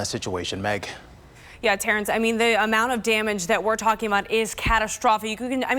that situation. Meg. Yeah, Terrence, I mean, the amount of damage that we're talking about is catastrophic.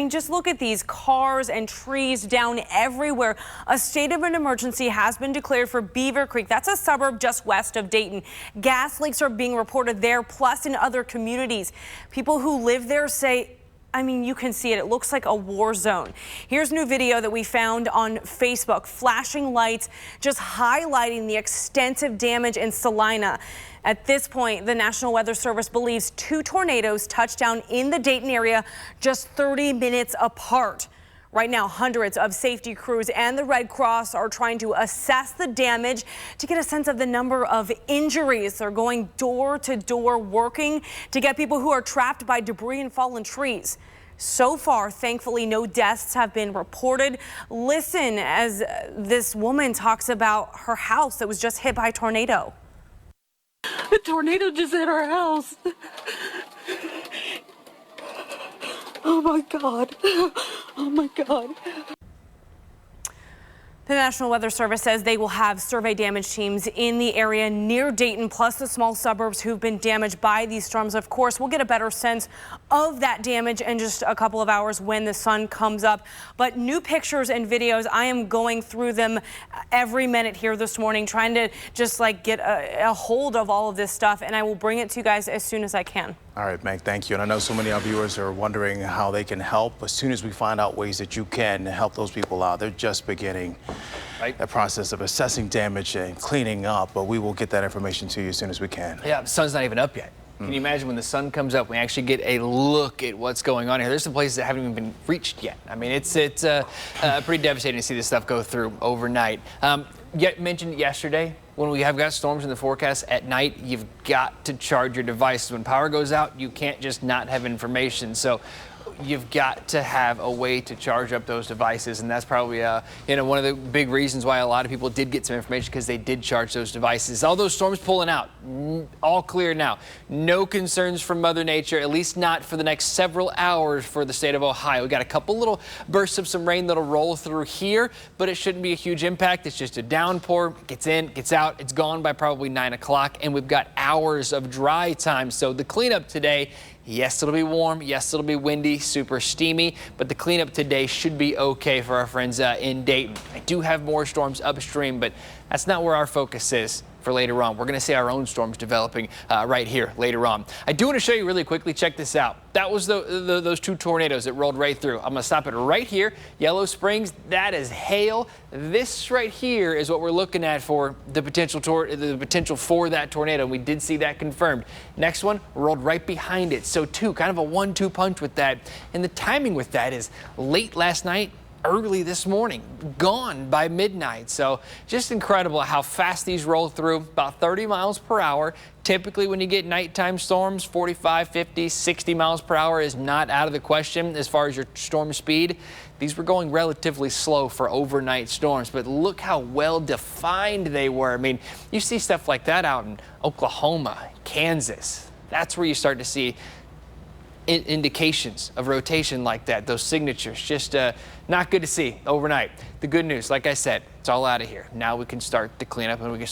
Just look at these cars and trees down everywhere. A state of an emergency has been declared for Beaver Creek. That's a suburb just west of Dayton. Gas leaks are being reported there, plus in other communities. People who live there say, you can see it. It looks like a war zone. Here's new video that we found on Facebook. Flashing lights just highlighting the extensive damage in Salina. At this point, the National Weather Service believes 2 tornadoes touched down in the Dayton area just 30 minutes apart. Right now, hundreds of safety crews and the Red Cross are trying to assess the damage to get a sense of the number of injuries. They're going door to door working to get people who are trapped by debris and fallen trees. So far, thankfully, no deaths have been reported. Listen as this woman talks about her house that was just hit by a tornado. The tornado just hit our house. Oh my God. Oh my God. The National Weather Service says they will have survey damage teams in the area near Dayton, plus the small suburbs who've been damaged by these storms. Of course, we'll get a better sense of that damage in just a couple of hours when the sun comes up. But new pictures and videos, I am going through them every minute here this morning, trying to just get a hold of all of this stuff, and I will bring it to you guys as soon as I can. All right, Meg, thank you. And I know so many of our viewers are wondering how they can help. As soon as we find out ways that you can help those people out, they're just beginning the process of assessing damage and cleaning up. But we will get that information to you as soon as we can. Yeah, the sun's not even up yet. Can you imagine when the sun comes up, we actually get a look at what's going on here? There's some places that haven't even been reached yet. I mean, it's pretty devastating to see this stuff go through overnight. Yet mentioned yesterday, when we have got storms in the forecast at night, you've got to charge your devices. When power goes out, you can't just not have information. So you've got to have a way to charge up those devices, and that's probably one of the big reasons why a lot of people did get some information, because they did charge those devices. All those storms pulling out, all clear now. No concerns from Mother Nature, at least not for the next several hours for the state of Ohio. We got a couple little bursts of some rain that'll roll through here, but it shouldn't be a huge impact. It's just a downpour, gets in, gets out. It's gone by probably 9 o'clock, and we've got hours of dry time. So the cleanup today, yes, it'll be warm. Yes, it'll be windy, super steamy, but the cleanup today should be okay for our friends in Dayton. I do have more storms upstream, but that's not where our focus is for later on. We're going to see our own storms developing right here later on. I do want to show you really quickly. Check this out. That was those 2 tornadoes that rolled right through. I'm going to stop it right here. Yellow Springs, that is hail. This right here is what we're looking at for the potential for that tornado. We did see that confirmed. Next one rolled right behind it. So kind of a 1-2 punch with that. And the timing with that is late last night, early this morning, gone by midnight. So just incredible how fast these roll through, about 30 miles per hour. Typically when you get nighttime storms, 45, 50, 60 miles per hour is not out of the question as far as your storm speed. These were going relatively slow for overnight storms, but look how well defined they were. I mean, you see stuff like that out in Oklahoma, Kansas. That's where you start to see indications of rotation like that, those signatures. Just not good to see overnight. The good news, like I said, it's all out of here. Now we can start to clean up and we can